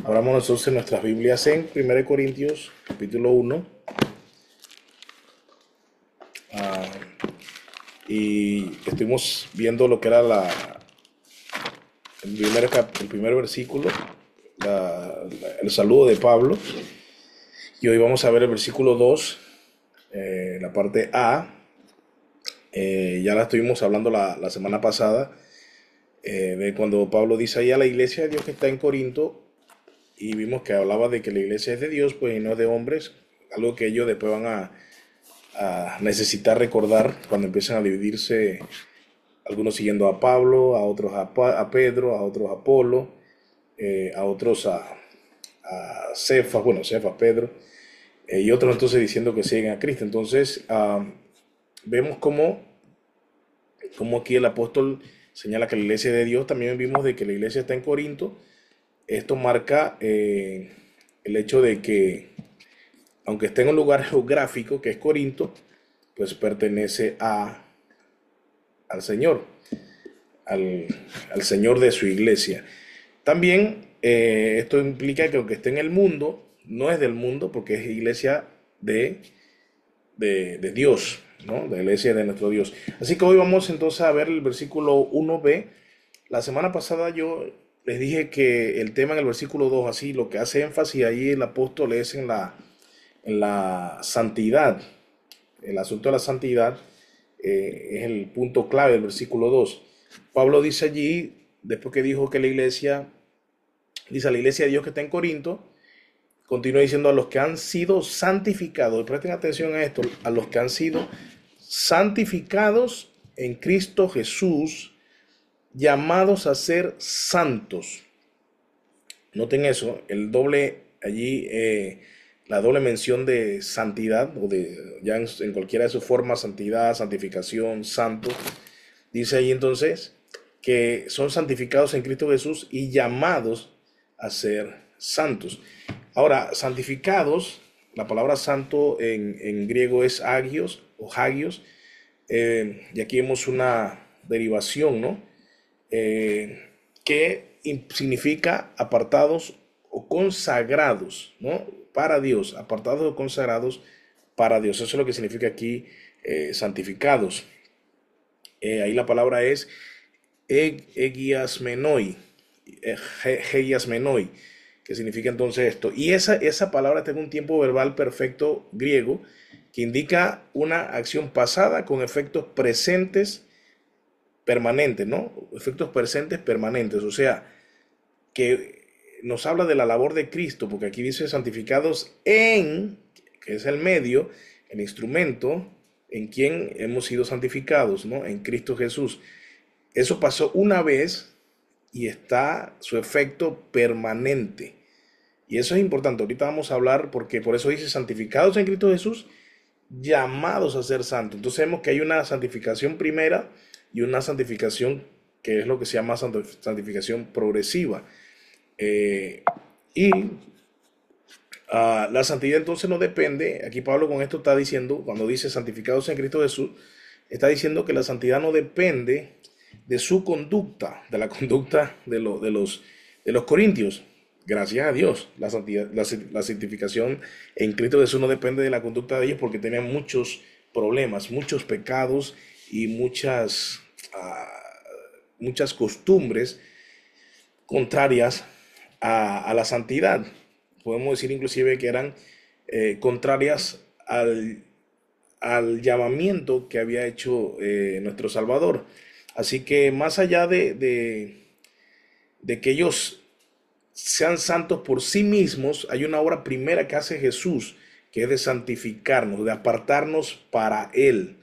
Abramos nosotros en nuestras Biblias en 1 Corintios, capítulo 1. Y estuvimos viendo lo que era el primer versículo, el saludo de Pablo. Y hoy vamos a ver el versículo 2, la parte A. Ya la estuvimos hablando la semana pasada, de cuando Pablo dice ahí a la iglesia de Dios que está en Corinto. Y vimos que hablaba de que la iglesia es de Dios, pues, y no de hombres, algo que ellos después van a necesitar recordar cuando empiezan a dividirse, algunos siguiendo a Pablo, a otros a Pedro, a otros a Apolo, a otros a Cefas, bueno, Cefas, Pedro, y otros entonces diciendo que siguen a Cristo. Entonces, vemos cómo aquí el apóstol señala que la iglesia es de Dios. También vimos de que la iglesia está en Corinto. Esto marca el hecho de que, aunque esté en un lugar geográfico que es Corinto, pues pertenece al Señor, al Señor de su iglesia. También esto implica que aunque esté en el mundo, no es del mundo, porque es iglesia de Dios, ¿no? De la iglesia de nuestro Dios. Así que hoy vamos entonces a ver el versículo 1b. La semana pasada yo les dije que el tema en el versículo 2, así, lo que hace énfasis ahí el apóstol es en la santidad. El asunto de la santidad es el punto clave del versículo 2. Pablo dice allí, después que dijo que la iglesia, dice a la iglesia de Dios que está en Corinto, continúa diciendo a los que han sido santificados. Presten atención a esto, a los que han sido santificados en Cristo Jesús, llamados a ser santos. Noten eso, el doble allí, la doble mención de santidad, o de ya en cualquiera de sus formas, santidad, santificación, santo. Dice ahí entonces que son santificados en Cristo Jesús y llamados a ser santos. Ahora, santificados, la palabra santo en griego es agios o hagios, y aquí vemos una derivación, ¿no? Que significa apartados o consagrados, ¿no? Para Dios, apartados o consagrados para Dios. Eso es lo que significa aquí santificados. Ahí la palabra es egiasmenoi, heiasmenoi, que significa entonces esto. Y esa palabra tiene un tiempo verbal perfecto griego que indica una acción pasada con efectos presentes permanentes, ¿no? Efectos presentes permanentes, o sea, que nos habla de la labor de Cristo, porque aquí dice santificados en, que es el medio, el instrumento en quien hemos sido santificados, ¿no? En Cristo Jesús. Eso pasó una vez y está su efecto permanente. Y eso es importante. Ahorita vamos a hablar, porque por eso dice santificados en Cristo Jesús, llamados a ser santos. Entonces vemos que hay una santificación primera y una santificación que es lo que se llama santificación progresiva. Y la santidad entonces no depende, aquí Pablo con esto está diciendo, cuando dice santificados en Cristo Jesús, está diciendo que la santidad no depende de su conducta, de la conducta de los corintios. Gracias a Dios, la santidad, la santificación en Cristo Jesús no depende de la conducta de ellos, porque tenían muchos problemas, muchos pecados y muchas costumbres contrarias a la santidad. Podemos decir inclusive que eran contrarias al llamamiento que había hecho nuestro Salvador. Así que más allá de que ellos sean santos por sí mismos, hay una obra primera que hace Jesús, que es de santificarnos, de apartarnos para Él,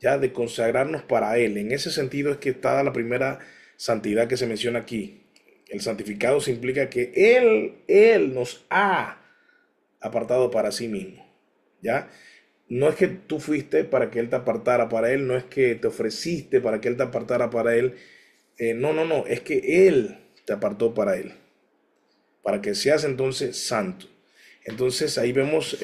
ya de consagrarnos para Él. En ese sentido es que está la primera santidad que se menciona aquí. El santificado se implica que Él nos ha apartado para sí mismo, ¿ya? No es que tú fuiste para que Él te apartara para Él, no es que te ofreciste para que Él te apartara para Él, no, es que Él te apartó para Él, para que seas entonces santo. Entonces ahí vemos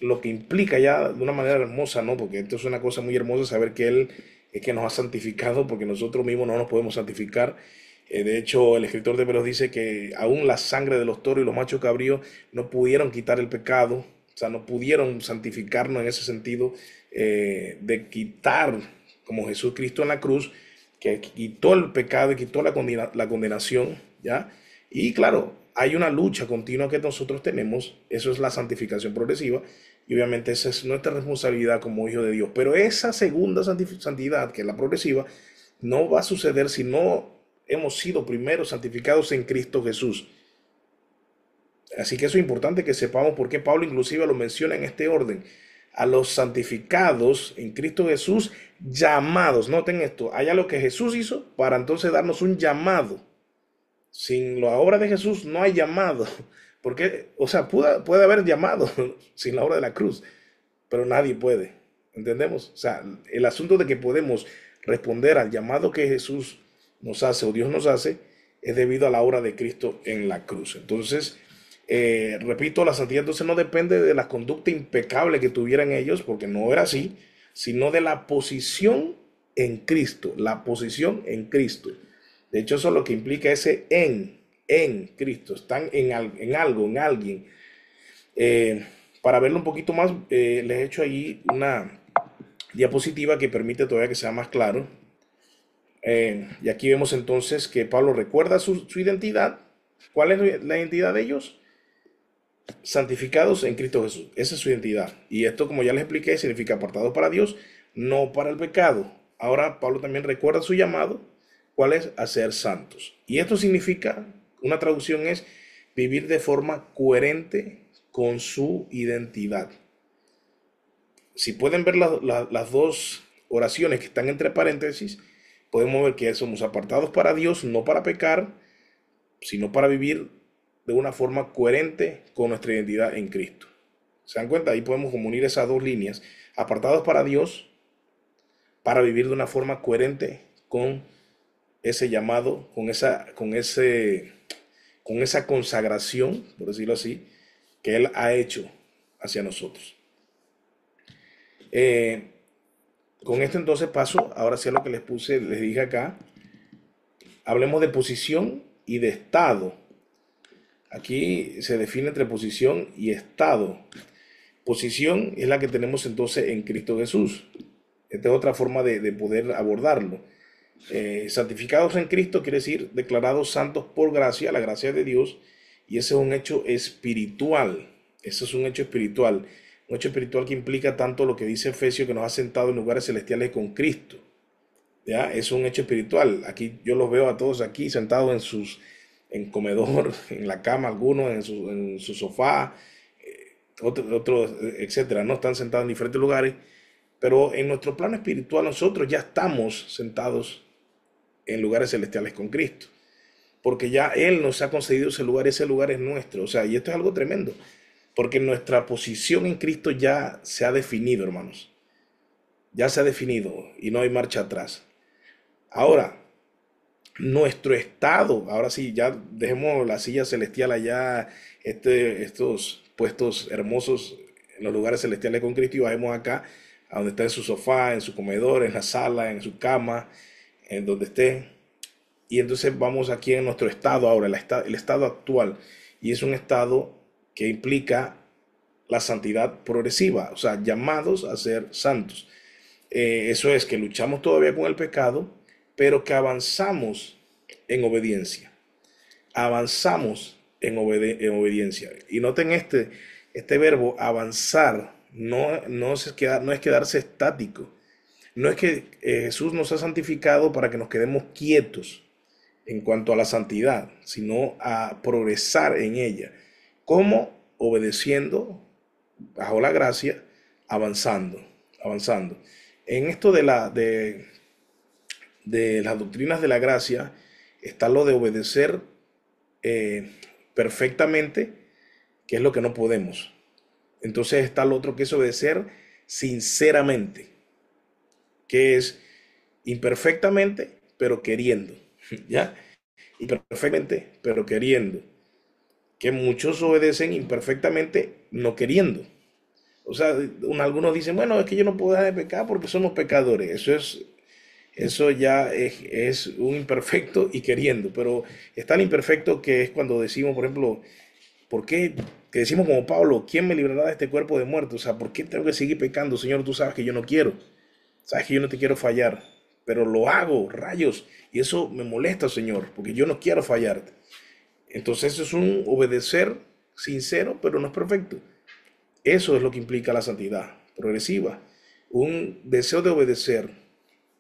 lo que implica ya de una manera hermosa, ¿no? Porque esto es una cosa muy hermosa, saber que Él es que nos ha santificado, porque nosotros mismos no nos podemos santificar. De hecho, el escritor de Hebreos dice que aún la sangre de los toros y los machos cabríos no pudieron quitar el pecado, o sea, no pudieron santificarnos en ese sentido, de quitar, como Jesús Cristo en la cruz, que quitó el pecado y quitó la condenación, ¿ya? Y claro, hay una lucha continua que nosotros tenemos, eso es la santificación progresiva, y obviamente esa es nuestra responsabilidad como hijos de Dios. Pero esa segunda santidad, que es la progresiva, no va a suceder si no hemos sido primero santificados en Cristo Jesús. Así que eso es importante que sepamos por qué Pablo inclusive lo menciona en este orden. A los santificados en Cristo Jesús, llamados. Noten esto, hay algo que Jesús hizo para entonces darnos un llamado. Sin la obra de Jesús no hay llamado. Porque, o sea, puede haber llamado sin la obra de la cruz, pero nadie puede. ¿Entendemos? O sea, el asunto de que podemos responder al llamado que Jesús nos hace o Dios nos hace es debido a la obra de Cristo en la cruz. Entonces, repito, la santidad entonces no depende de la conducta impecable que tuvieran ellos, porque no era así, sino de la posición en Cristo, la posición en Cristo. De hecho, eso es lo que implica ese en Cristo, están en algo, en alguien. Para verlo un poquito más, les he hecho ahí una diapositiva que permite todavía que sea más claro. Y aquí vemos entonces que Pablo recuerda su identidad. ¿Cuál es la identidad de ellos? Santificados en Cristo Jesús. Esa es su identidad. Y esto, como ya les expliqué, significa apartados para Dios, no para el pecado. Ahora Pablo también recuerda su llamado. ¿Cuál es? A ser santos. Y esto significa, una traducción es vivir de forma coherente con su identidad. Si pueden ver las dos oraciones que están entre paréntesis, podemos ver que somos apartados para Dios, no para pecar, sino para vivir de una forma coherente con nuestra identidad en Cristo. ¿Se dan cuenta? Ahí podemos unir esas dos líneas. Apartados para Dios, para vivir de una forma coherente con ese llamado, con esa consagración, por decirlo así, que Él ha hecho hacia nosotros. Con esto entonces paso, ahora sí a lo que les dije acá. Hablemos de posición y de estado. Aquí se define entre posición y estado. Posición es la que tenemos entonces en Cristo Jesús. Esta es otra forma de poder abordarlo. Santificados en Cristo quiere decir declarados santos por gracia, la gracia de Dios, y ese es un hecho espiritual. Eso es un hecho espiritual. Un hecho espiritual que implica tanto lo que dice Efesios, que nos ha sentado en lugares celestiales con Cristo. ¿Ya? Es un hecho espiritual. Aquí yo los veo a todos aquí sentados en comedor, en la cama, algunos en su sofá, otros, etcétera, ¿no? Están sentados en diferentes lugares, pero en nuestro plano espiritual nosotros ya estamos sentados en lugares celestiales con Cristo, porque ya Él nos ha concedido ese lugar es nuestro. O sea, y esto es algo tremendo, porque nuestra posición en Cristo ya se ha definido, hermanos, ya se ha definido y no hay marcha atrás. Ahora, nuestro estado, ahora sí, ya dejemos la silla celestial allá, estos puestos hermosos en los lugares celestiales con Cristo, y bajemos acá, a donde está en su sofá, en su comedor, en la sala, en su cama, en donde esté. Y entonces vamos aquí en nuestro estado ahora, el estado actual, y es un estado que implica la santidad progresiva, o sea, llamados a ser santos. Eso es que luchamos todavía con el pecado, pero que avanzamos en obediencia. Avanzamos en obediencia. Y noten este verbo avanzar, no es quedarse estático. No es que Jesús nos ha santificado para que nos quedemos quietos en cuanto a la santidad, sino a progresar en ella. ¿Cómo? Obedeciendo, bajo la gracia, avanzando, avanzando. En esto de las doctrinas de la gracia está lo de obedecer perfectamente, que es lo que no podemos. Entonces está lo otro, que es obedecer sinceramente, que es imperfectamente, pero queriendo, ¿ya? Imperfectamente, pero queriendo. Que muchos obedecen imperfectamente, no queriendo. O sea, algunos dicen, bueno, es que yo no puedo dejar de pecar porque somos pecadores. Eso ya es un imperfecto y queriendo, pero está el imperfecto que es cuando decimos, por ejemplo, ¿por qué? Que decimos como Pablo, ¿quién me librará de este cuerpo de muerte? O sea, ¿por qué tengo que seguir pecando? Señor, tú sabes que yo no quiero, sabes que yo no te quiero fallar, pero lo hago, rayos, y eso me molesta, Señor, porque yo no quiero fallarte. Entonces es un obedecer sincero, pero no es perfecto. Eso es lo que implica la santidad progresiva. Un deseo de obedecer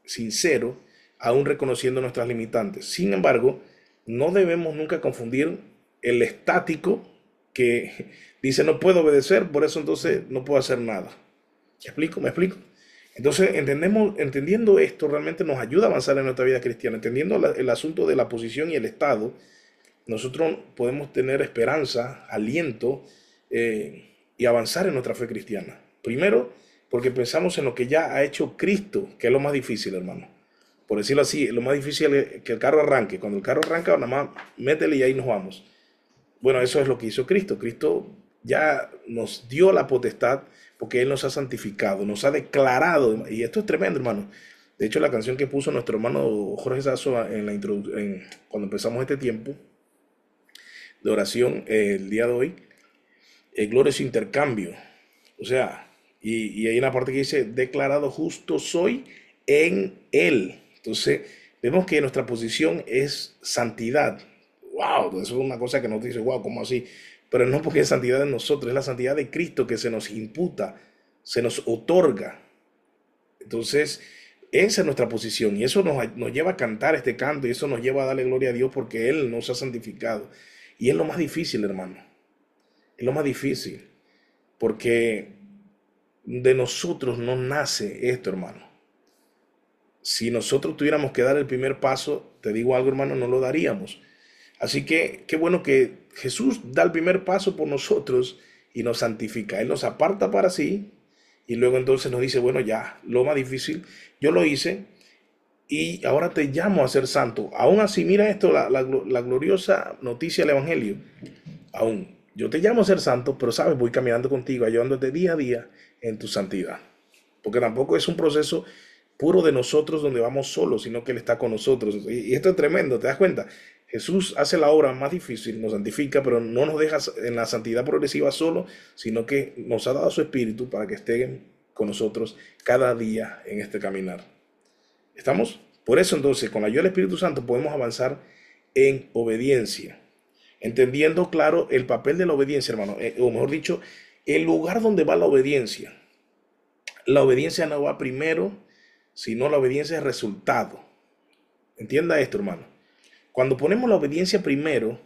sincero, aún reconociendo nuestras limitantes. Sin embargo, no debemos nunca confundir el estático que dice no puedo obedecer, por eso entonces no puedo hacer nada. ¿Me explico? ¿Me explico? Entonces, entendiendo esto realmente nos ayuda a avanzar en nuestra vida cristiana, entendiendo el asunto de la posición y el estado, nosotros podemos tener esperanza, aliento y avanzar en nuestra fe cristiana. Primero, porque pensamos en lo que ya ha hecho Cristo, que es lo más difícil, hermano. Por decirlo así, lo más difícil es que el carro arranque. Cuando el carro arranca, nada más métele y ahí nos vamos. Bueno, eso es lo que hizo Cristo. Cristo ya nos dio la potestad porque Él nos ha santificado, nos ha declarado. Y esto es tremendo, hermano. De hecho, la canción que puso nuestro hermano Jorge Sasso en cuando empezamos este tiempo de oración el día de hoy, gloria es su intercambio. O sea, y hay una parte que dice, declarado justo soy en Él. Entonces, vemos que nuestra posición es santidad. Wow, eso es una cosa que nos dice, wow, ¿cómo así? Pero no porque es santidad de nosotros, es la santidad de Cristo que se nos imputa, se nos otorga. Entonces, esa es nuestra posición y eso nos lleva a cantar este canto y eso nos lleva a darle gloria a Dios porque Él nos ha santificado. Y es lo más difícil, hermano. Es lo más difícil porque de nosotros no nace esto, hermano. Si nosotros tuviéramos que dar el primer paso, te digo algo, hermano, no lo daríamos. Así que qué bueno que Jesús da el primer paso por nosotros y nos santifica. Él nos aparta para sí y luego entonces nos dice, bueno, ya, lo más difícil, yo lo hice y ahora te llamo a ser santo. Aún así, mira esto, la gloriosa noticia del Evangelio. Aún, yo te llamo a ser santo, pero sabes, voy caminando contigo, ayudándote día a día en tu santidad. Porque tampoco es un proceso puro de nosotros donde vamos solos, sino que Él está con nosotros. Y esto es tremendo, ¿te das cuenta? Jesús hace la obra más difícil, nos santifica, pero no nos deja en la santidad progresiva solo, sino que nos ha dado su Espíritu para que esté con nosotros cada día en este caminar. ¿Estamos? Por eso entonces, con la ayuda del Espíritu Santo podemos avanzar en obediencia, entendiendo claro el papel de la obediencia, hermano, o mejor dicho, el lugar donde va la obediencia. La obediencia no va primero, sino la obediencia es resultado. Entienda esto, hermano. Cuando ponemos la obediencia primero,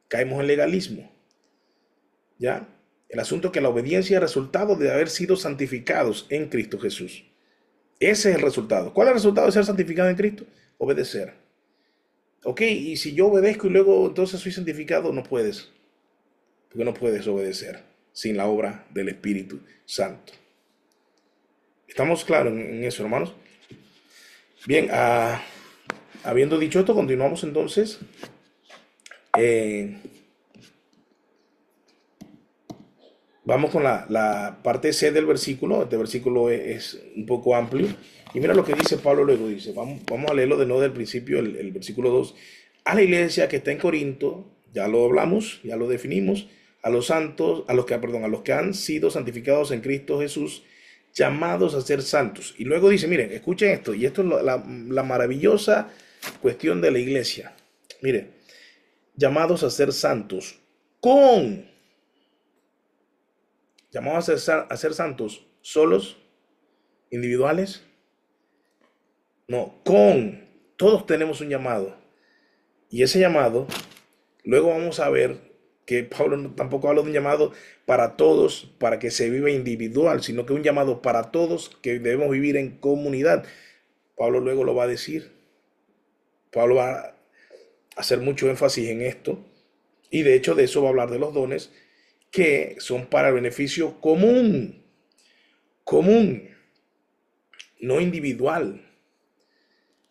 caemos en legalismo. ¿Ya? El asunto es que la obediencia es resultado de haber sido santificados en Cristo Jesús. Ese es el resultado. ¿Cuál es el resultado de ser santificado en Cristo? Obedecer. Ok, y si yo obedezco y luego entonces soy santificado, no puedes. Porque no puedes obedecer sin la obra del Espíritu Santo. ¿Estamos claros en eso, hermanos? Bien, habiendo dicho esto, continuamos entonces. Vamos con la parte C del versículo. Este versículo es un poco amplio. Y mira lo que dice Pablo luego. Dice, vamos a leerlo de nuevo del principio, el versículo 2. A la iglesia que está en Corinto, ya lo hablamos, ya lo definimos, a los santos, a los que han sido santificados en Cristo Jesús, llamados a ser santos. Y luego dice, miren, escuchen esto, y esto es la maravillosa cuestión de la iglesia. Miren, llamados a ser santos con... Llamados a ser santos solos, individuales, no, con. Todos tenemos un llamado. Y ese llamado, luego vamos a ver que Pablo tampoco habla de un llamado para todos, para que se viva individual, sino que un llamado para todos que debemos vivir en comunidad. Pablo luego lo va a decir. Pablo va a hacer mucho énfasis en esto. Y de hecho de eso va a hablar de los dones que son para el beneficio común, no individual,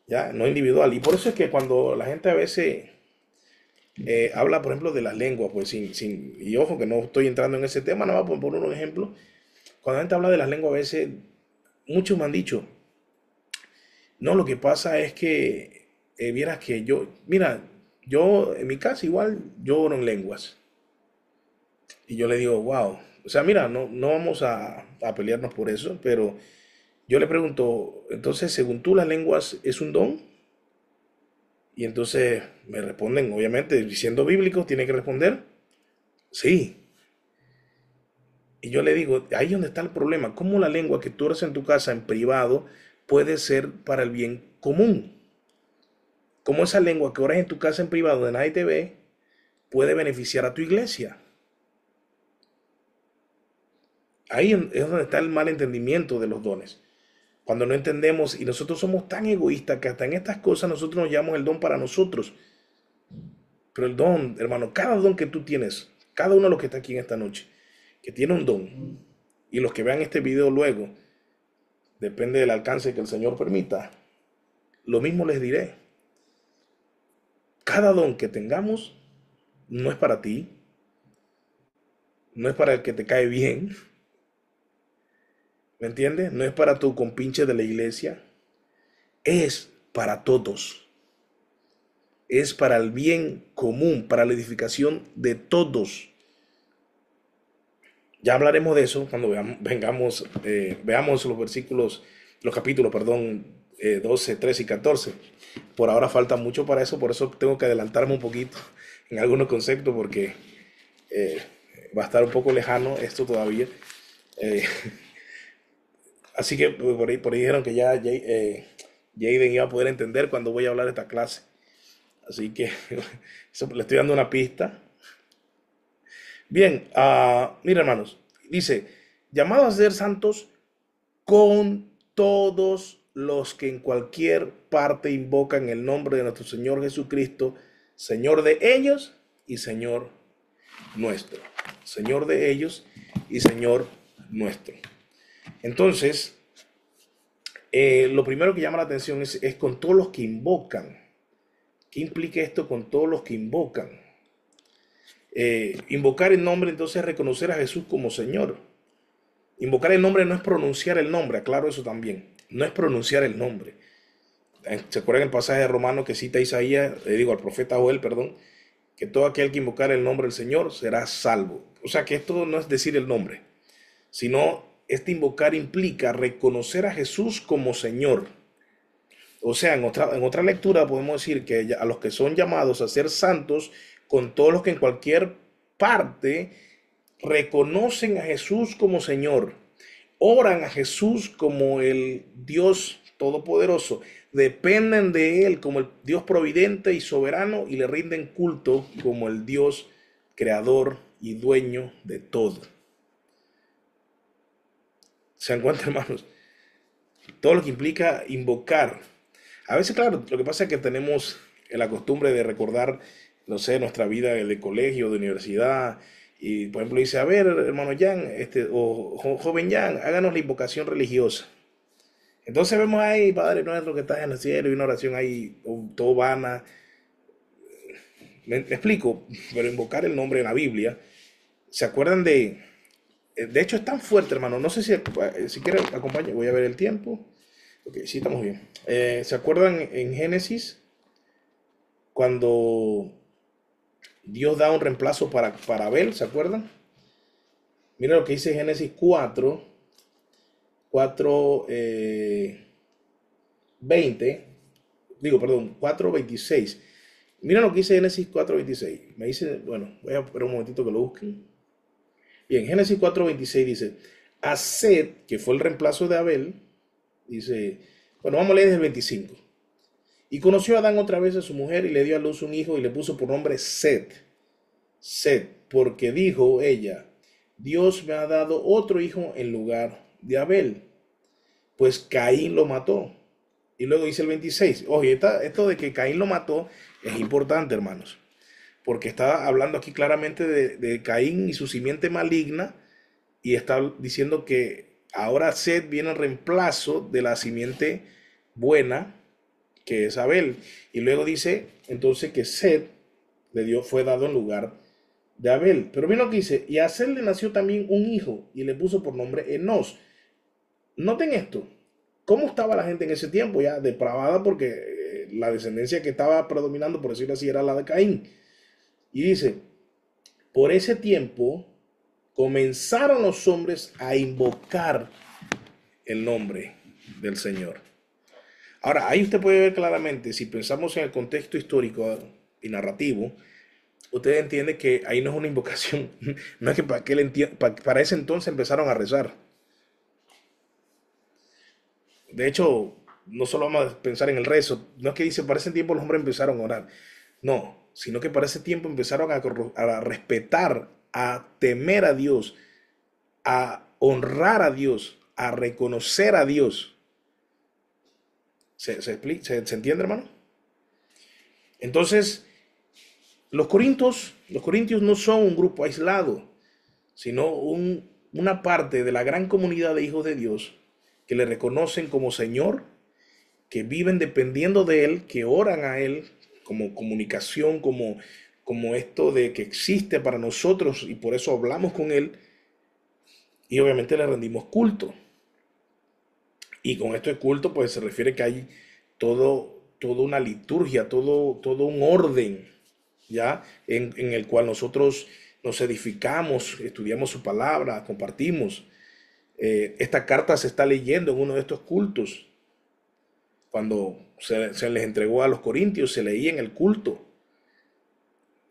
¿ya? No individual. Y por eso es que cuando la gente a veces habla, por ejemplo, de las lenguas, pues y ojo que no estoy entrando en ese tema, nada más por poner un ejemplo, cuando la gente habla de las lenguas a veces, muchos me han dicho, No, lo que pasa es que, vieras que mira, yo en mi casa igual yo oro en lenguas. Y yo le digo, wow. O sea, mira, no vamos a pelearnos por eso, pero yo le pregunto, entonces, según tú, las lenguas es un don. Y entonces me responden, obviamente, siendo bíblicos, tiene que responder, sí. Y yo le digo, ahí es donde está el problema. ¿Cómo la lengua que tú oras en tu casa en privado puede ser para el bien común? ¿Cómo esa lengua que oras en tu casa en privado, de nadie te ve, puede beneficiar a tu iglesia? Ahí es donde está el mal entendimiento de los dones. Cuando no entendemos y nosotros somos tan egoístas que hasta en estas cosas nosotros nos llamamos el don para nosotros. Pero el don, hermano, cada don que tú tienes, cada uno de los que está aquí en esta noche, que tiene un don, y los que vean este video luego, depende del alcance que el Señor permita, lo mismo les diré. Cada don que tengamos no es para ti, no es para el que te cae bien, ¿me entiendes? No es para tu compinche de la iglesia, es para todos. Es para el bien común, para la edificación de todos. Ya hablaremos de eso cuando veamos los versículos, los capítulos, perdón, 12, 13 y 14. Por ahora falta mucho para eso, por eso tengo que adelantarme un poquito en algunos conceptos porque eh, va a estar un poco lejano esto todavía. Eh, Así que por ahí dijeron que ya Jaden iba a poder entender cuando voy a hablar de esta clase. Así que eso, le estoy dando una pista. Bien, mira hermanos, dice, llamados a ser santos con todos los que en cualquier parte invocan el nombre de nuestro Señor Jesucristo, Señor de ellos y Señor nuestro. Señor de ellos y Señor nuestro. Entonces, lo primero que llama la atención es con todos los que invocan. ¿Qué implica esto con todos los que invocan? Invocar el nombre entonces es reconocer a Jesús como Señor. Invocar el nombre no es pronunciar el nombre, aclaro eso también. No es pronunciar el nombre. ¿Se acuerdan el pasaje de Romano que cita Isaías, al profeta Joel, perdón, que todo aquel que invocar el nombre del Señor será salvo? O sea que esto no es decir el nombre, sino este invocar implica reconocer a Jesús como Señor. O sea, en otra lectura podemos decir que a los que son llamados a ser santos, con todos los que en cualquier parte reconocen a Jesús como Señor, oran a Jesús como el Dios Todopoderoso, dependen de Él como el Dios providente y soberano y le rinden culto como el Dios creador y dueño de todo. ¿Se dan cuenta, hermanos? Todo lo que implica invocar. A veces, claro, lo que pasa es que tenemos la costumbre de recordar, no sé, nuestra vida de colegio, de universidad, y por ejemplo dice, a ver, hermano Jan, o joven Jan, háganos la invocación religiosa. Entonces vemos ahí, Padre nuestro que estás en el cielo, y una oración ahí, todo vana. Me explico, pero invocar el nombre en la Biblia, ¿se acuerdan de hecho es tan fuerte, hermano, no sé si quieren acompañar, voy a ver el tiempo. Ok, sí, estamos bien. ¿Se acuerdan en Génesis cuando Dios da un reemplazo para Abel? ¿Se acuerdan? Mira lo que dice Génesis 4, 20. Digo, perdón, 4:26. Mira lo que dice Génesis 4:26. Me dice, bueno, voy a esperar un momentito que lo busquen. Bien, Génesis 4:26 dice, a Set, que fue el reemplazo de Abel, dice, bueno, vamos a leer desde el 25. Y conoció a Adán otra vez a su mujer y le dio a luz un hijo y le puso por nombre Set. Set, porque dijo ella, Dios me ha dado otro hijo en lugar de Abel, pues Caín lo mató. Y luego dice el 26. Oye, esto de que Caín lo mató es importante, hermanos, porque está hablando aquí claramente de Caín y su simiente maligna, y está diciendo que ahora Set viene en reemplazo de la simiente buena, que es Abel. Y luego dice entonces que Set fue dado en lugar de Abel. Pero mira lo que dice, y a Set le nació también un hijo y le puso por nombre Enos. Noten esto, ¿Cómo estaba la gente en ese tiempo? Ya depravada porque la descendencia que estaba predominando, por decirlo así, era la de Caín. Y dice, por ese tiempo comenzaron los hombres a invocar el nombre del Señor. Ahora, ahí usted puede ver claramente, si pensamos en el contexto histórico y narrativo, usted entiende que ahí no es una invocación, no es que para ese entonces empezaron a rezar. De hecho, no solo vamos a pensar en el rezo, no es que dice, para ese tiempo los hombres empezaron a orar, no, sino que para ese tiempo empezaron a respetar, a temer a Dios, a honrar a Dios, a reconocer a Dios. ¿Se entiende, hermano? Entonces, los corintios no son un grupo aislado, sino una parte de la gran comunidad de hijos de Dios que le reconocen como Señor, que viven dependiendo de Él, que oran a Él como comunicación, como esto de que existe para nosotros y por eso hablamos con Él y obviamente le rendimos culto. Y con esto de culto, pues se refiere que hay toda una liturgia, todo un orden, ¿ya? En el cual nosotros nos edificamos, estudiamos su palabra, compartimos. Esta carta se está leyendo en uno de estos cultos. Cuando se les entregó a los corintios, se leía en el culto.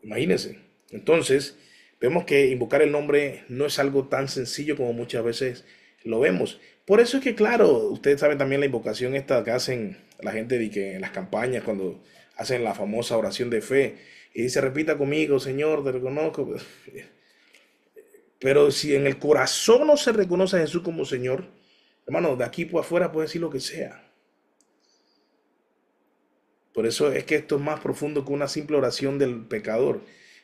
Imagínense. Entonces, vemos que invocar el nombre no es algo tan sencillo como muchas veces lo vemos. Por eso es que, claro, ustedes saben también la invocación esta que hacen la gente de que en las campañas cuando hacen la famosa oración de fe y dice, repita conmigo, Señor, te reconozco. Pero si en el corazón no se reconoce a Jesús como Señor, hermano, de aquí por afuera puede decir lo que sea. Por eso es que esto es más profundo que una simple oración del pecador.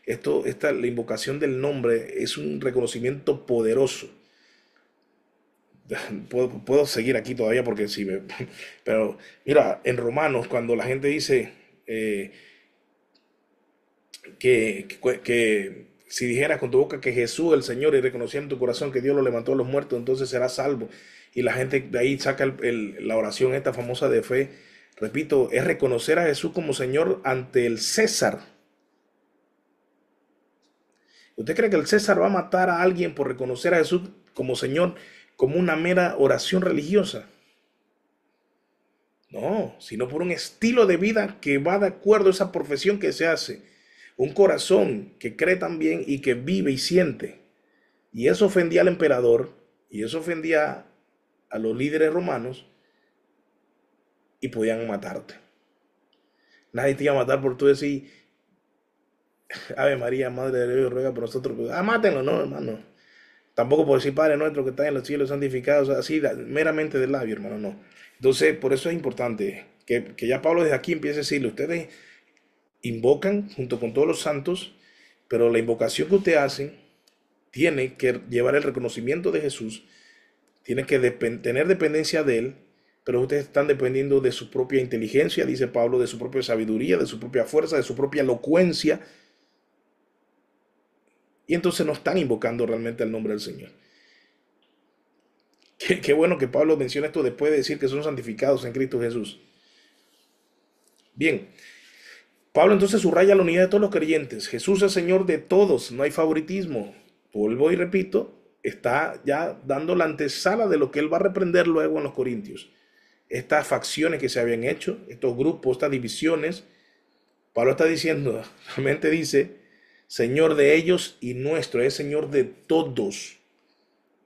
La invocación del nombre es un reconocimiento poderoso. Puedo seguir aquí todavía porque sí, pero mira, en Romanos, cuando la gente dice que si dijeras con tu boca que Jesús es el Señor y reconocieras en tu corazón que Dios lo levantó de los muertos, entonces serás salvo. Y la gente de ahí saca la oración esta famosa de fe. Repito, es reconocer a Jesús como Señor ante el César. ¿Usted cree que el César va a matar a alguien por reconocer a Jesús como Señor, como una mera oración religiosa? No, sino por un estilo de vida que va de acuerdo a esa profesión que se hace. Un corazón que cree también y que vive y siente. Y eso ofendía al emperador, y eso ofendía a los líderes romanos, y podían matarte. Nadie te iba a matar por tú decir, Ave María, Madre de Dios, ruega por nosotros. Mátenlo, no, hermano. Tampoco por decir, Padre nuestro que está en los cielos, santificado, o sea, así meramente del labio, hermano, no. Entonces, por eso es importante que ya Pablo desde aquí empiece a decirle, ustedes invocan junto con todos los santos, pero la invocación que ustedes hacen tiene que llevar el reconocimiento de Jesús, tiene que tener dependencia de Él, pero ustedes están dependiendo de su propia inteligencia, dice Pablo, de su propia sabiduría, de su propia fuerza, de su propia elocuencia, y entonces no están invocando realmente el nombre del Señor. Qué bueno que Pablo menciona esto después de decir que son santificados en Cristo Jesús. Bien, Pablo entonces subraya la unidad de todos los creyentes. Jesús es Señor de todos, no hay favoritismo. Vuelvo y repito, está ya dando la antesala de lo que él va a reprender luego en los Corintios. Estas facciones que se habían hecho, estos grupos, estas divisiones, Pablo está diciendo, realmente dice, Señor de ellos y nuestro, es Señor de todos,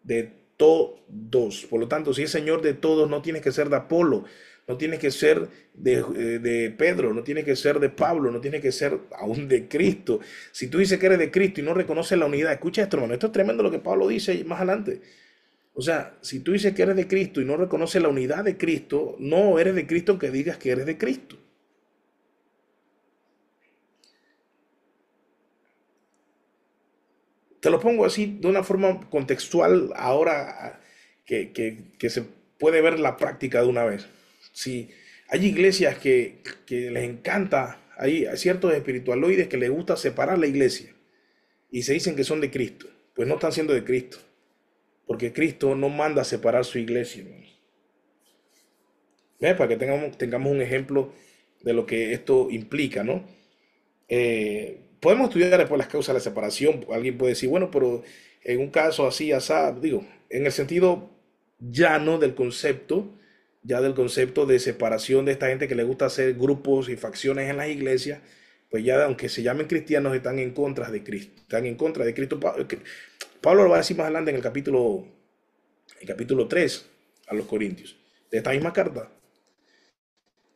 de todos. Por lo tanto, si es Señor de todos, no tiene que ser de Apolo, no tiene que ser de Pedro, no tiene que ser de Pablo, no tiene que ser aún de Cristo. Si tú dices que eres de Cristo y no reconoces la unidad, escucha esto, hermano, esto es tremendo lo que Pablo dice más adelante. O sea, si tú dices que eres de Cristo y no reconoces la unidad de Cristo, no eres de Cristo aunque digas que eres de Cristo. Te lo pongo así de una forma contextual ahora que se puede ver la práctica de una vez. Si hay iglesias que les encanta, hay ciertos espiritualoides que les gusta separar la iglesia y se dicen que son de Cristo, pues no están siendo de Cristo, porque Cristo no manda a separar su iglesia, hermanos. Para que tengamos un ejemplo de lo que esto implica, ¿no? Podemos estudiar después las causas de la separación. Alguien puede decir, bueno, pero en un caso así, asá, digo, en el sentido llano del concepto, ya del concepto de separación de esta gente que le gusta hacer grupos y facciones en las iglesias, pues ya aunque se llamen cristianos, están en contra de Cristo, están en contra de Cristo. Pablo lo va a decir más adelante en el capítulo 3 a los Corintios, de esta misma carta.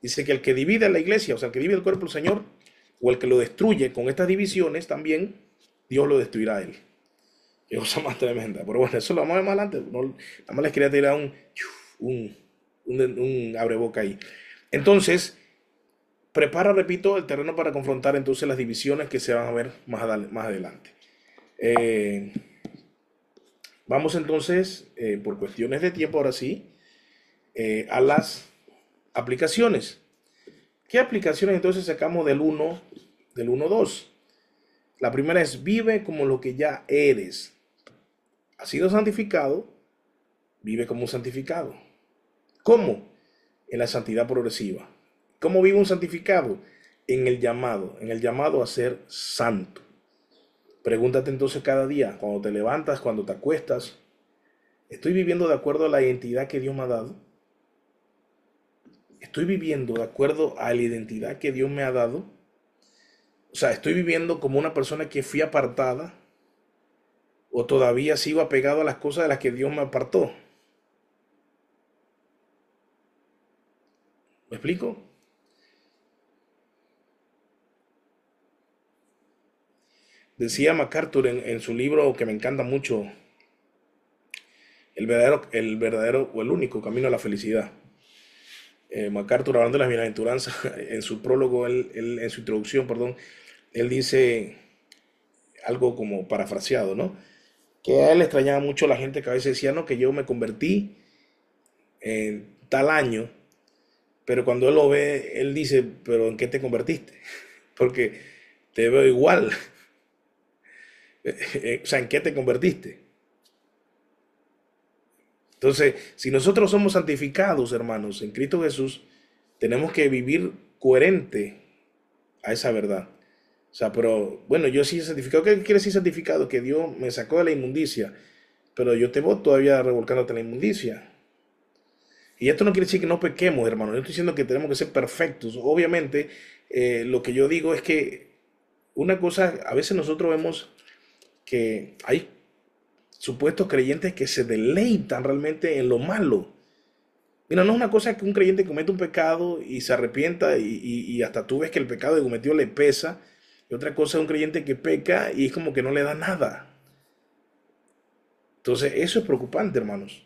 Dice que el que divide la iglesia, o sea, el que divide el cuerpo del Señor, o el que lo destruye con estas divisiones, también Dios lo destruirá a él. Qué cosa más tremenda. Pero bueno, eso lo vamos a ver más adelante. No, nada más les quería tirar un, un abreboca ahí. Entonces, prepara, repito, el terreno para confrontar entonces las divisiones que se van a ver más adelante. Eh, Vamos entonces, por cuestiones de tiempo, ahora sí, a las aplicaciones. ¿Qué aplicaciones entonces sacamos del 1.2? La primera es: vive como lo que ya eres. Has sido santificado, vive como un santificado. ¿Cómo? En la santidad progresiva. ¿Cómo vive un santificado? En el llamado a ser santo. Pregúntate entonces cada día, cuando te levantas, cuando te acuestas, ¿estoy viviendo de acuerdo a la identidad que Dios me ha dado? ¿Estoy viviendo de acuerdo a la identidad que Dios me ha dado? O sea, ¿estoy viviendo como una persona que fui apartada? ¿O todavía sigo apegado a las cosas de las que Dios me apartó? ¿Me explico? Decía MacArthur en su libro que me encanta mucho, el verdadero o el único camino a la felicidad. MacArthur, hablando de las bienaventuranzas, en su prólogo, en su introducción, perdón, él dice algo como parafraseado, ¿no? Que a él le extrañaba mucho la gente que a veces decía, no, que yo me convertí en tal año, pero cuando él lo ve, él dice, pero ¿en qué te convertiste? Porque te veo igual. O sea, ¿en qué te convertiste? Entonces, si nosotros somos santificados, hermanos, en Cristo Jesús, tenemos que vivir coherente a esa verdad. O sea, pero bueno, yo sí he santificado. ¿Qué quiere decir santificado? Que Dios me sacó de la inmundicia, pero yo te voy todavía revolcándote en la inmundicia. Y esto no quiere decir que no pequemos, hermano. No estoy diciendo que tenemos que ser perfectos. Obviamente, lo que yo digo es que una cosa, a veces nosotros vemos que hay supuestos creyentes que se deleitan realmente en lo malo. Mira, no es una cosa que un creyente cometa un pecado y se arrepienta y hasta tú ves que el pecado que cometió le pesa. Y otra cosa es un creyente que peca y es como que no le da nada. Entonces, eso es preocupante, hermanos.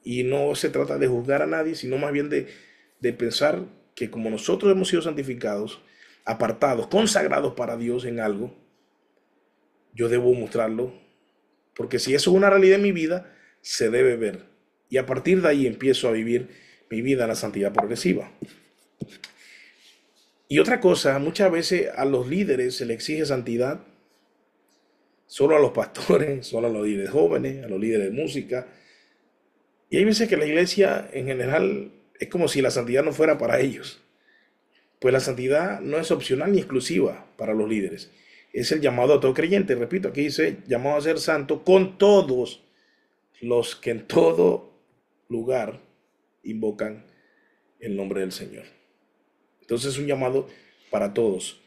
Y no se trata de juzgar a nadie, sino más bien de pensar que como nosotros hemos sido santificados, apartados, consagrados para Dios en algo, yo debo mostrarlo. Porque si eso es una realidad en mi vida, se debe ver. Y a partir de ahí empiezo a vivir mi vida en la santidad progresiva. Y otra cosa, muchas veces a los líderes se les exige santidad, solo a los pastores, solo a los líderes jóvenes, a los líderes de música. Y hay veces que la iglesia en general es como si la santidad no fuera para ellos. Pues la santidad no es opcional ni exclusiva para los líderes. Es el llamado a todo creyente. Repito, aquí dice llamado a ser santo con todos los que en todo lugar invocan el nombre del Señor. Entonces es un llamado para todos.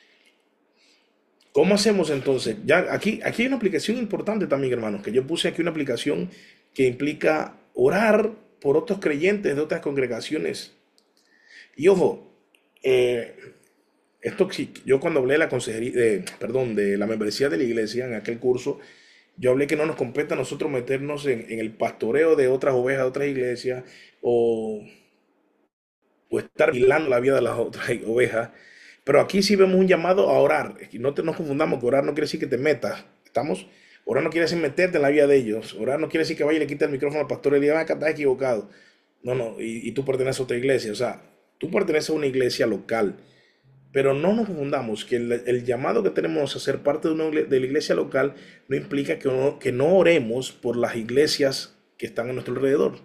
¿Cómo hacemos entonces? Ya aquí hay una aplicación importante también, hermanos, que yo puse aquí una aplicación que implica orar por otros creyentes de otras congregaciones. Y ojo, eh, esto sí, yo cuando hablé de la consejería, perdón, de la membresía de la iglesia en aquel curso, yo hablé que no nos compete a nosotros meternos en el pastoreo de otras ovejas de otras iglesias o estar vigilando la vida de las otras ovejas. Pero aquí sí vemos un llamado a orar. Y no nos confundamos que orar no quiere decir que te metas. ¿Estamos? Orar no quiere decir meterte en la vida de ellos. Orar no quiere decir que vaya y le quite el micrófono al pastor y le diga, acá estás equivocado. No, no, y tú perteneces a otra iglesia. O sea, tú perteneces a una iglesia local. Pero no nos confundamos que el llamado que tenemos a ser parte de la iglesia local no implica que no oremos por las iglesias que están a nuestro alrededor.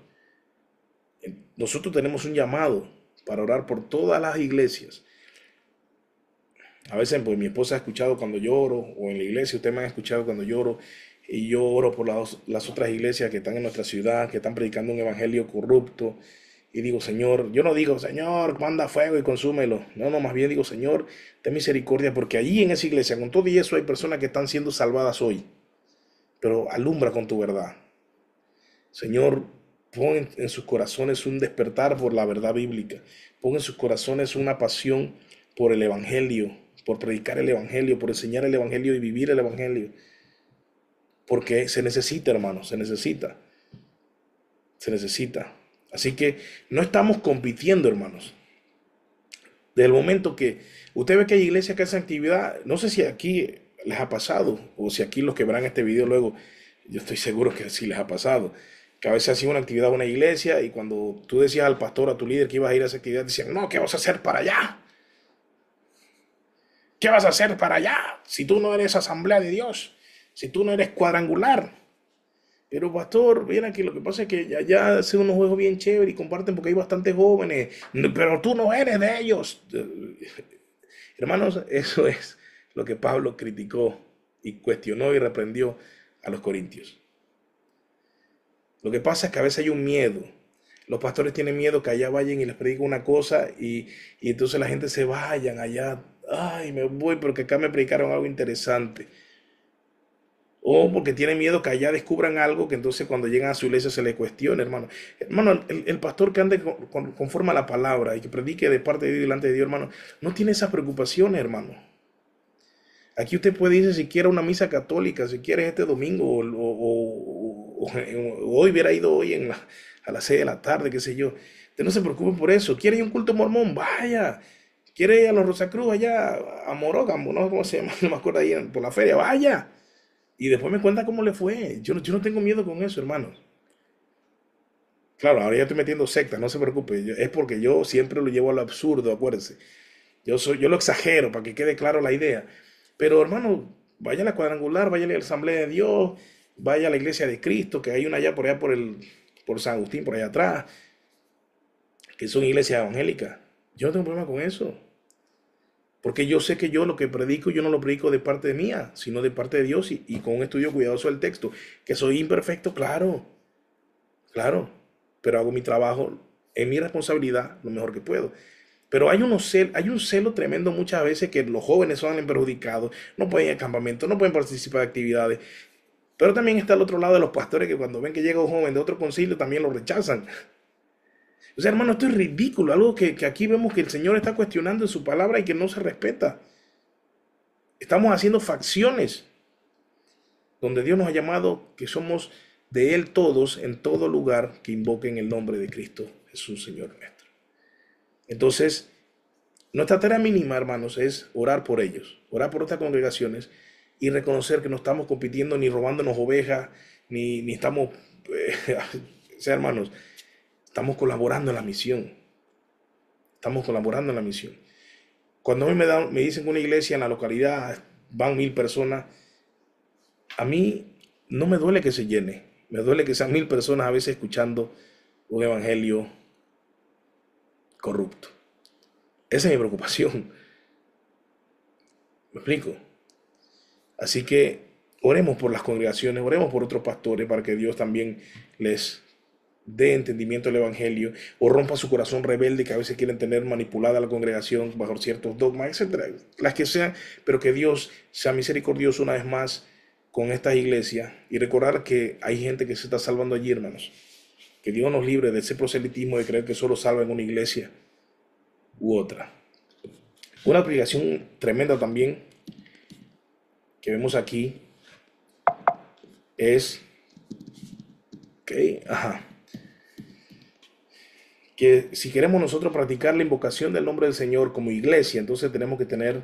Nosotros tenemos un llamado para orar por todas las iglesias. A veces pues mi esposa ha escuchado cuando lloro, o en la iglesia ustedes me han escuchado cuando lloro, y yo oro por las otras iglesias que están en nuestra ciudad, que están predicando un evangelio corrupto. Y digo, Señor, yo no digo, Señor, manda fuego y consúmelo. No, no, más bien digo, Señor, ten misericordia, porque allí en esa iglesia, con todo y eso, hay personas que están siendo salvadas hoy. Pero alumbra con tu verdad. Señor, pon en sus corazones un despertar por la verdad bíblica. Pon en sus corazones una pasión por el evangelio, por predicar el evangelio, por enseñar el evangelio y vivir el evangelio. Porque se necesita, hermanos, se necesita. Se necesita. Así que no estamos compitiendo, hermanos. Desde el momento que usted ve que hay iglesias que hacen actividad, no sé si aquí les ha pasado, o si aquí los que verán este video luego, yo estoy seguro que sí les ha pasado, que a veces hacían una actividad en una iglesia y cuando tú decías al pastor, a tu líder que ibas a ir a esa actividad, decían, no, ¿qué vas a hacer para allá? ¿Qué vas a hacer para allá? Si tú no eres asamblea de Dios, si tú no eres cuadrangular. Pero pastor, bien aquí, lo que pasa es que allá hacen unos juegos bien chéveres y comparten porque hay bastantes jóvenes, pero tú no eres de ellos. Hermanos, eso es lo que Pablo criticó y cuestionó y reprendió a los corintios. Lo que pasa es que a veces hay un miedo. Los pastores tienen miedo que allá vayan y les prediquen una cosa y entonces la gente se vayan allá. Ay, me voy porque acá me predicaron algo interesante. O porque tienen miedo que allá descubran algo que entonces cuando llegan a su iglesia se les cuestione, hermano. Hermano, el pastor que ande conforme a la palabra y que predique de parte de Dios delante de Dios, hermano, no tiene esas preocupaciones, hermano. Aquí usted puede irse si quiere a una misa católica, si quiere este domingo, o hoy hubiera ido hoy a las 6 de la tarde, qué sé yo. Usted no se preocupe por eso. ¿Quiere ir a un culto mormón? Vaya. ¿Quiere ir a los Rosacruz allá, a Morógamo? No sé cómo se llama, no me acuerdo ahí por la feria. Vaya. Y después me cuenta cómo le fue. Yo no tengo miedo con eso, hermanos. Claro, ahora ya estoy metiendo sectas, no se preocupe. Es porque yo siempre lo llevo a lo absurdo, acuérdense. Yo lo exagero para que quede claro la idea. Pero hermano, vaya a la cuadrangular, vaya a la Asamblea de Dios, vaya a la Iglesia de Cristo, que hay una allá por allá por San Agustín, por allá atrás, que son iglesias evangélicas. Yo no tengo problema con eso. Porque yo sé que yo lo que predico, yo no lo predico de parte mía, sino de parte de Dios y con un estudio cuidadoso del texto. Que soy imperfecto, claro, claro, pero hago mi trabajo en mi responsabilidad lo mejor que puedo. Pero hay un celo tremendo muchas veces que los jóvenes son perjudicados, no pueden ir al campamento, no pueden participar de actividades. Pero también está el otro lado de los pastores que cuando ven que llega un joven de otro concilio también lo rechazan. O sea, hermano, esto es ridículo, algo que aquí vemos que el Señor está cuestionando en su palabra y que no se respeta. Estamos haciendo facciones donde Dios nos ha llamado que somos de Él todos en todo lugar que invoquen el nombre de Cristo Jesús, Señor nuestro. Entonces, nuestra tarea mínima, hermanos, es orar por ellos, orar por estas congregaciones y reconocer que no estamos compitiendo ni robándonos ovejas, ni estamos, o sea, hermanos, estamos colaborando en la misión. Estamos colaborando en la misión. Cuando a mí me dicen que una iglesia en la localidad van 1000 personas, a mí no me duele que se llene. Me duele que sean 1000 personas a veces escuchando un evangelio corrupto. Esa es mi preocupación. ¿Me explico? Así que oremos por las congregaciones, oremos por otros pastores para que Dios también les dé entendimiento del evangelio o rompa su corazón rebelde que a veces quieren tener manipulada la congregación bajo ciertos dogmas, etcétera, las que sean, pero que Dios sea misericordioso una vez más con estas iglesias y recordar que hay gente que se está salvando allí, hermanos. Que Dios nos libre de ese proselitismo de creer que solo salva en una iglesia u otra. Una aplicación tremenda también que vemos aquí es que si queremos nosotros practicar la invocación del nombre del Señor como iglesia, entonces tenemos que tener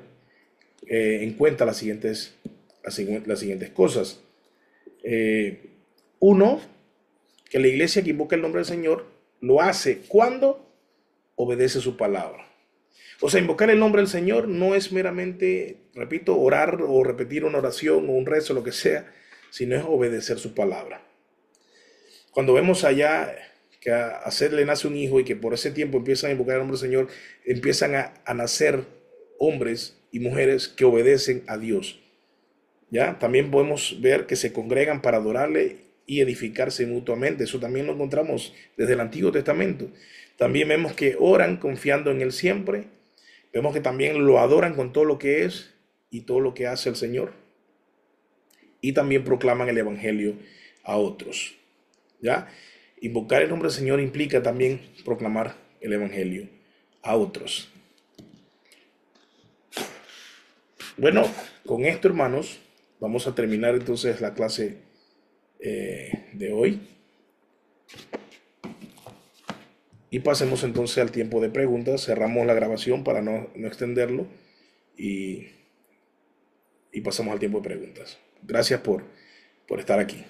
en cuenta las siguientes cosas. Uno, que la iglesia que invoca el nombre del Señor lo hace cuando obedece su palabra. O sea, invocar el nombre del Señor no es meramente, repito, orar o repetir una oración o un rezo, lo que sea, sino es obedecer su palabra. Cuando vemos allá que a hacerle nace un hijo y que por ese tiempo empiezan a invocar el nombre del Señor, empiezan a nacer hombres y mujeres que obedecen a Dios. ¿Ya? También podemos ver que se congregan para adorarle y edificarse mutuamente. Eso también lo encontramos desde el Antiguo Testamento. También vemos que oran confiando en Él siempre. Vemos que también lo adoran con todo lo que es y todo lo que hace el Señor. Y también proclaman el Evangelio a otros. ¿Ya? Invocar el nombre del Señor implica también proclamar el Evangelio a otros. Bueno, con esto, hermanos, vamos a terminar entonces la clase de hoy. Y pasemos entonces al tiempo de preguntas. Cerramos la grabación para no extenderlo y pasamos al tiempo de preguntas. Gracias por estar aquí.